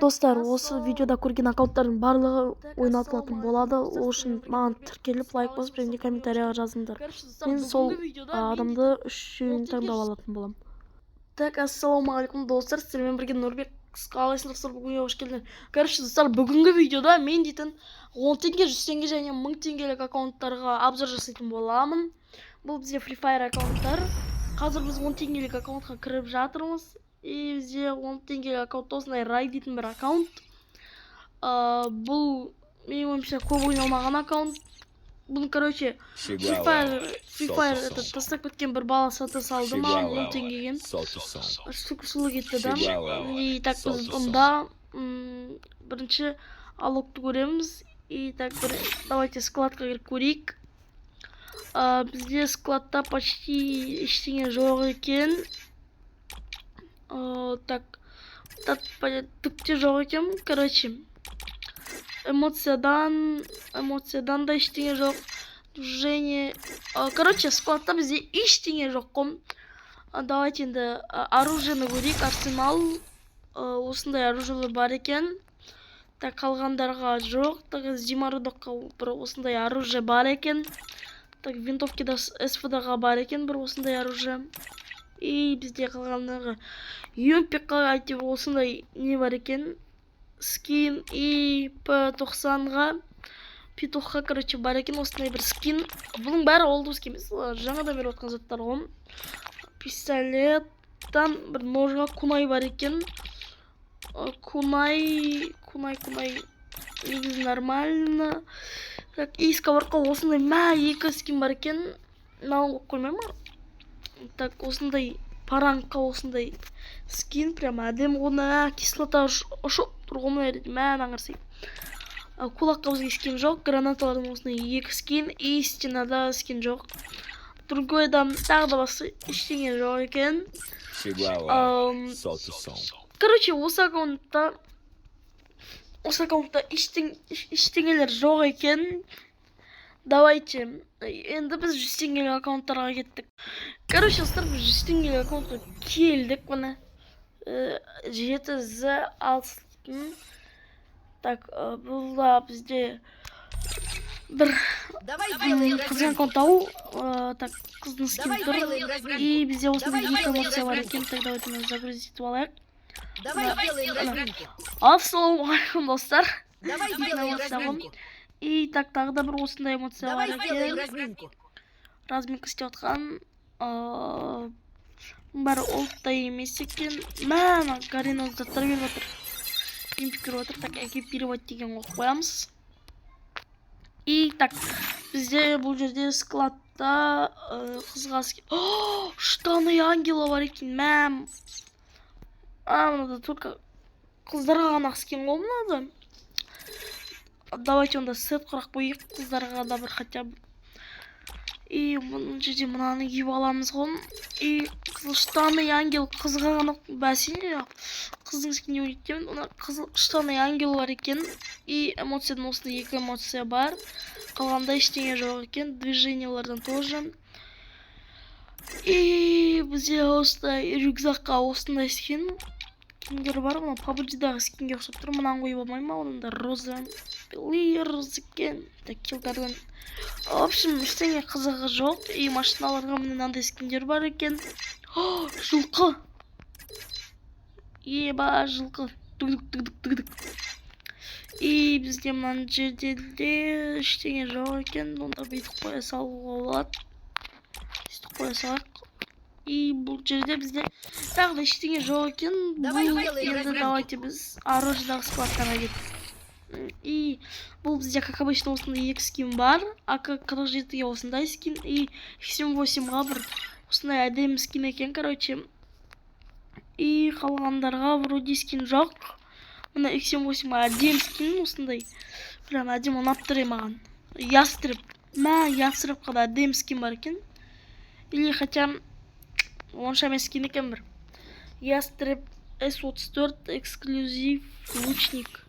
Достар, осы видеода көрген аккаунттардың барлығы ойнатылатын болады. Ол үшін маған тіркеліп лайк басып және комментарияға жазыңдар. Мен сол адамды 3-ін таңдап алатын боламын. Так, ассалаумағалейкум достар, сіздермен бірге Нұрбек. Қалайсыңдар достар, бүгінге қош келдіңдер. Короче, достар, бүгінгі видеода мен дейтін 10 теңге, 100 теңге және 1000 теңгелік аккаунттарға обзор жасайтын боламын. Бұл бізде Free Fire аккаунттар. Қазір біз 10 теңгелік аккаунтқа кіріп жатырмыз. И бізде 10 теңгелік аккаунт осындай рай дейтін бір аккаунт. Бұл менің ойымша көп ойналмаған аккаунт. Бұны, короче, Free Fire этот тастап кеткен бір бала сата салды маған 10 теңгеге. Шүкіршілік етті да. И так біз бұнда бірінші алокты көреміз. И так давайте складқа кіріп көрейік. Бізде складта почти ештеңе жоқ екен. Так, түкте жоқ екен. Короче, эмоциядан да ештеңе жоқ. Движение. Короче, складта бізде ештеңе жоқ қом. Давайте енді оружиені көрейік. Арсенал. Осындай оружиелер бар екен. Так, қалғандарға жоқ. Так, Зимарудаққа бір осындай оружие бар екен. Так, винтовкада СВД-ға бар екен бір осындай оружие. И бізде қалғандарға UMP-ға әйтеуір осындай не бар екен. Скин и P90-ға P90-ға, короче, бар екен осындай бір скин. Бұның бәрі олды өскен емес. Жаңада беріп отқан заттар ғой. Пистолеттан бір ножға кунай бар екен. Кунай негізі нормально. Так, и сковорка осындай екі скин бар екен. Мынауын қоймай ма? Так, осындай паранқа осындай скин, прямо әдем ғона, кислота ұшып тұрғымын әреді, мән аңырсай. Кулаққа бізге скин жоқ, гранаталардың осындай екі скин, и стенада скин жоқ. Другойда тағы да басы ештеңе жоқ екен. Короче, осы аккаунтта ештеңелер жоқ екен. Давайте, енді біз 100 теңгелік аккаунттарға кеттік. Короче, достар, біз 100 теңгелік аккаунтқа келдік, бұны 7Z6. Так, бұл да бізде бір қызған аккаунт ау. Так, қыздың скин тұр. И бізде осындай екі эмоция бар екен. Так, давайте мы загрузить етіп алайық. Ассалаумағалейкум, достар. И так, тағы да бір осындай эмоция бар екен. Разминка істеп отқан. Бәрі олттай емес екен. Мән, Гарина заттар беріп отыр. Экипировать. Так, экипировать деген қоямыз. И так, бізде бұл жерде складта қызға скин. Штаны ангела бар екен, мәм. Мынада только қыздарға ғана скин ғой мынада. Давайте онда сет құрақ қойып, қыздарға да бір хотя бы. И бұның жерде мынаны киіп аламыз ғой. И қызыл штаны ангел қызға ғана бәсене. Қыздың скине өйтемін. Ona қызыл штаны ангел бар екен. И эмоциядан осындай екі эмоция бар. Қалғанда ештеңе жоқ екен. Движениялардан тоже. И бізде осындай рюкзакқа осындай скин. Кімдер бар ғой, PUBG-дағы скинге ұқсап тұр. Мұнан қойып алмай ма? Онда роза. Белый екен. Так, килдардан. В общем, ештеңе қызығы жоқ. И машиналарға мынандай скиндер бар екен. Жылқы. Еба, жылқы. Түгдік. И бізде мынан жерде ештеңе жоқ екен. Онда бүйтіп қоя салуға болады. Сөйтіп қоя салайық. И бұл жерде бізде тағы да ештеңе жоқ екен. Бұл енді давайте біз оружиедағы складтарға кеттік. И бұл бізде, как обычно, осындай екі скин бар. АК-47-ге осындай скин. И X78-ға бір осындай әдемі скин екен, короче. И қалғандарға вроде скин жоқ. Мына X78-ға әдем скин осындай. Прям әдем ұнап тұр маған. Ястреб. Ястребқа да әдем скин бар екен. Или хотя онша емес скин екен бір. Ястреб S34 эксклюзив лучник.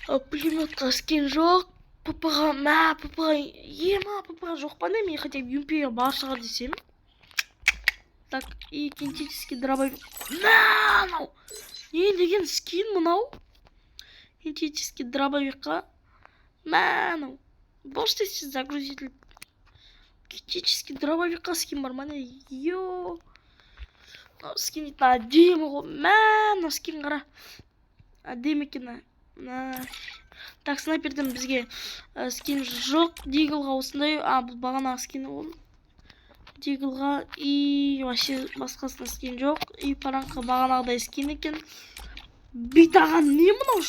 Пулеметқа скин жоқ. ПП-ға, ПП-ға жоқ па не? Мен хотя бы UMP-ға бар шығар десем. Так, и кинетический дробовик. Не деген скин мынау? Синтетический дробовика. Мә, можете загрузить синтетический дробовика скин бар ма не? Йо. Скин әдемі ғой. Мә, скин қара. Әдемі екен. Так, снайперден бізге скин жоқ. Диглға осындай. Бұл бағанағы скин ол. Диглға и вообще басқасына скин жоқ. И паранқа бағанағыдай скин екен. Битаған не мынау?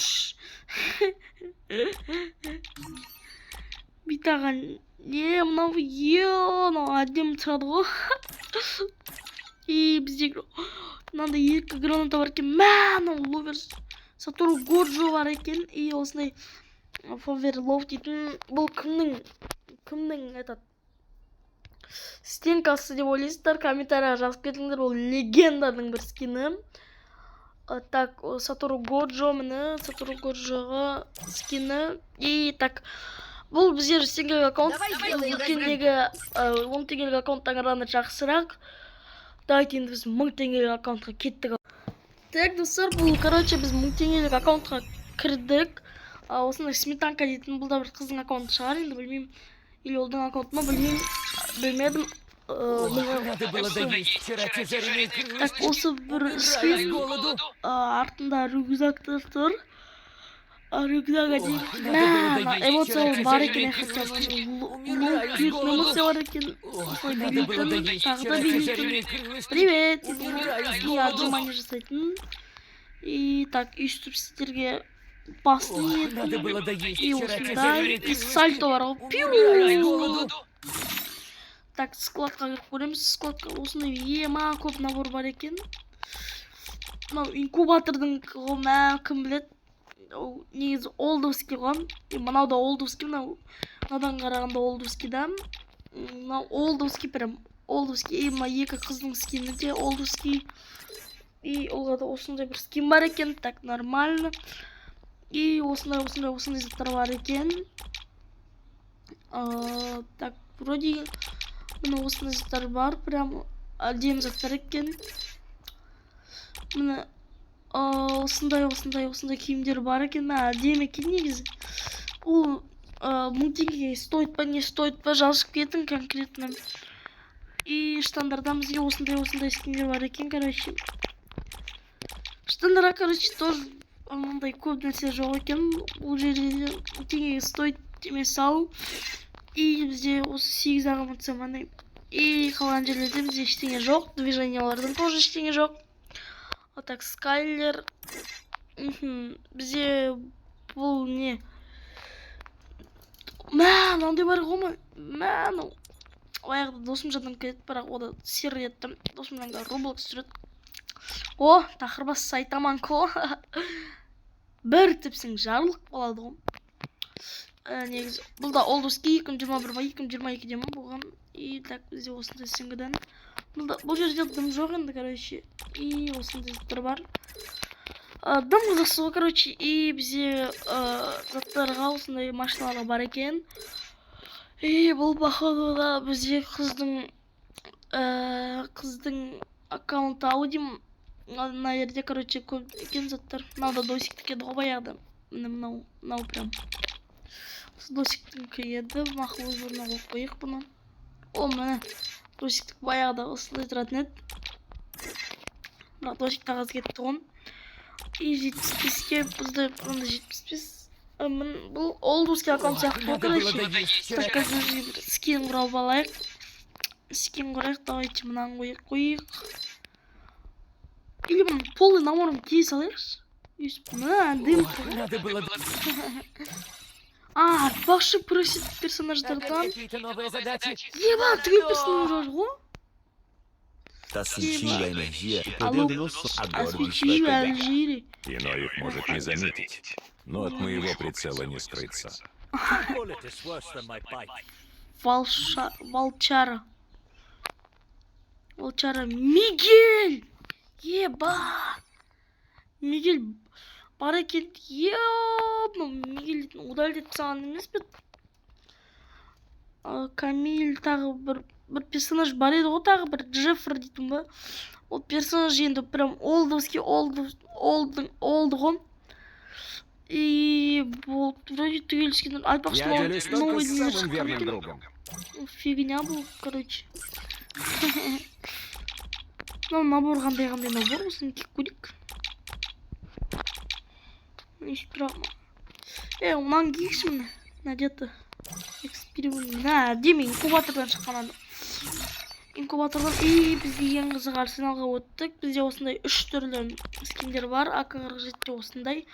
Битаған не мынау? Мынау әдемі тұрады ғой. И бізде мынандай екі граната бар екен. Мынау ловер Сатору Годжо бар екен. И осындай фоверлов дейтін. Бұл кімнің этот стенкасы деп ойлайсыздар, комментарияға жазып кетіңдер. Ол легенданың бір скині. Так, Сатору Годжо міне, Сатору Годжоға скині. И так, бұл біздер сенген аккаунт, он теңгелік аккаунттан қарағанда жақсырақ. Давайте енді біз 1000 теңгелік аккаунтқа кеттік. Так, достар, бұл, короче, біз 1000 теңгелік аккаунтқа кірдік. Осындай сметанка дейтін, бұл да бір қыздың аккаунты шығар, енді білмеймін. Или олдың аккаунты ма, білмедім. Так, осы бір скин артында рюкзактар тұр. Рюкзак әдейін. Эмоция бар екен, хотя эмоция бар екен. Осылай билейтін, тағы да билейтін. Привет! И отжимание жасайтын. И так, үйстіп сіздерге басын етін. И осындай. И сальто бар ғой. Пиу! Так, складқа кіріп көреміз. Складқа осындай ема көп набор бар екен. Мынау инкубатордың кім біледі? Негізі олдовский ғой. Мынау да олдовский, мынаудан қарағанда олдовский да. Мынау олдовский прям. Олдовский. Мына екі қыздың скині де олдовский. И олға да осындай бір скин бар екен. Так, нормально. И осындай заттар бар екен. Так, вроде мына осындай заттар бар. Прям әдемі заттар екен. Мына осындай киімдер бар екен. Әдемі екен негізі. Ол 1000 теңгеге стоит па, не стоит па, жазып кетің конкретно. И штандардан бізге осындай скиндер бар екен, короче. Штандарға, короче, тоже ондай көп нәрсе жоқ екен. Ол жерде 1000 теңгеге стоит емес ал. И бізде осы 8 ағаматса маңдай. И қалған жерлерде бізде ештеңе жоқ. Движениялардан тоже ештеңе жоқ. Так, Скайлер. Бізде бұл не? Мынандай бар ғой ма? Аяғда досым жадым кетіп, бірақ ода сер еттім. Досым жаңға Roblox жүреді. О, тақырбас сайтаман ко. Бір тіпсің жарлық болады ғой. Негізі, бұл да олдовский 2021 ба, 2022 дема болған. И так, бізде осындай сіңгіден. Бұл жерде дым жоқ енді, короче. И осындай заттар бар. Дым қызықсы ғой, короче. И бізде заттарға осындай машиналар бар екен. И бұл походу да бізде қыздың аккаунты аудим. Мына жерде, короче, көп екен заттар. Мынау да досиктікі еді ғой баяғыда. Мынау прям. Досиктікі еді. Мақыл өз орнына қойып қойық бұны. О, міне. Досиктік баяғыда осылай тұратын еді. Бірақ досик қағаз кетті ғой. И 75-ке бізді 75. Бұл олдовский аккаунт сияқты ғой, короче. Так, қазір скин құрап алайық. Скин құрайық, давайте мынаны қойық. Или бұны полный наборын кие салайықшы. Дым. Бақшы просит персонаждардан. Ебан, түгел персонаж ғой. Освещивая энергия Иной их может не заметить, но от моего прицела не скрыться. Волчара. Мигель! Еба! Мигель бар екен. Мигель удаль деп саған емес пе? Камиль тағы бір персонаж бар еді ғой, тағы бір Джеффер дейтін ба? ол персонаж енді прям олдовский олды ғой. И бұл вроде түгел скиндер. Айтпақшы Я делюсь только новый с дүние самым шыққан верным екен. другом. Фигня бұл, короче. Мынау набор қандай набор, осыны киіп көрейік. Нешік тұра ма? Мынаны киікші міне. Надеті. Эксперимент. Деме, инкубатордан шыққан адам. Инкубатордан. Бізде ең қызық арсеналға өттік. Бізде осындай 3 түрлі скиндер бар. АК-47 осындай.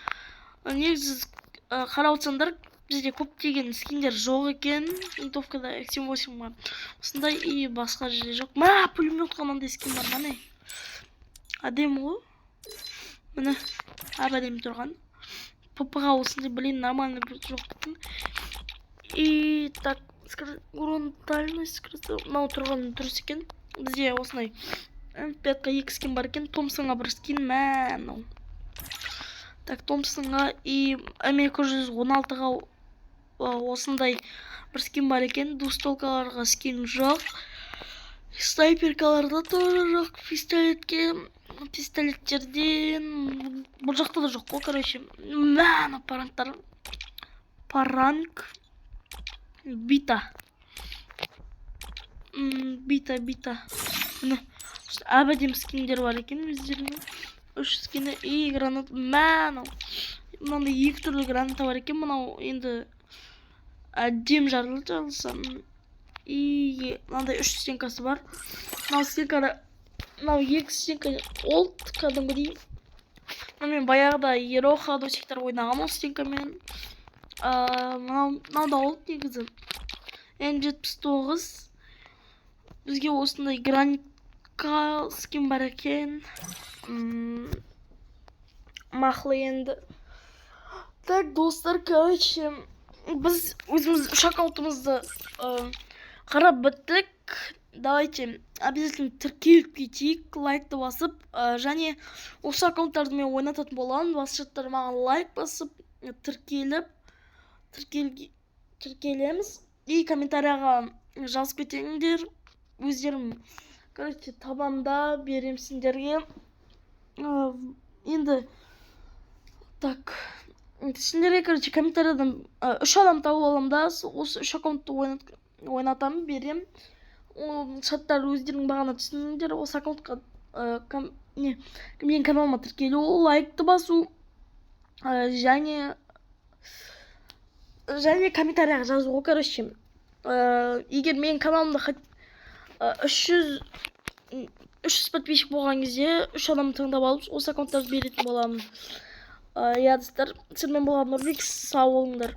Негізі қарап отырсаңдар, бізде көптеген скиндер жоқ екен. Винтовкада X78 бар. Осындай и басқа жерде жоқ. Пулемет қанандай скин бар, міне. Әдемі ғой. Міне, әдемі тұрған. ПП-ға осындай, блин, нормальный бір жоқ бітін. И так, урон дальность, мынау тұрған дұрыс екен. Бізде осындай М5-қа 2 скин бар екен. Томпсонға бір скин, мынау. Так, Томпсонға и М216-ға осындай бір скин бар екен. Двустолкаларға скин жоқ. Снайперкаларда тоже жоқ. Пистолеттерден бұл жақта да жоқ қой, короче. Парангтар. Паранг. Бита. Әбәдем скиндер бар екен өздеріне. 3 скины и гранат. Мынандай 2 түрлі граната бар екен. Мынау енді әдем жарылса. И мынандай 3 стенкасы бар. Мынау 2 стенка олд кәдімгідей. Мен баяғыда Ероха досектер ойнаған ол стенкамен. Мынау да олд негізі. М79. Бізге осындай гранитка скин бар екен. Мақлы енді. Так, достар, короче, біз өзіміз үш аккаунтымызды қарап біттік. Давайте обязательно тіркеліп кетейік, лайкты басып, және осы аккаунттарды мен ойнататын боламын. Басшаттар маған лайк басып, тіркелеміз. И комментарияға жазып кетеңдер. Өздерім, короче, табанда берем сендерге. Енді, так, сендерге, короче, комментариядан 3 адам тауып алам да, осы 3 аккаунтты ойнатам, берем. Шаттар өздерің бағана түсіндер, осы аккаунтқа мен каналыма тіркелу, лайкты басу, және комментарияға жазуға, короче. Егер мен каналымда 300 подписчик болған кезде 3 адам таңдап алып, осы аккаунттарды беретін боламын. Ядыстар, сіздермен болған Нұрбек, сау болыңдар.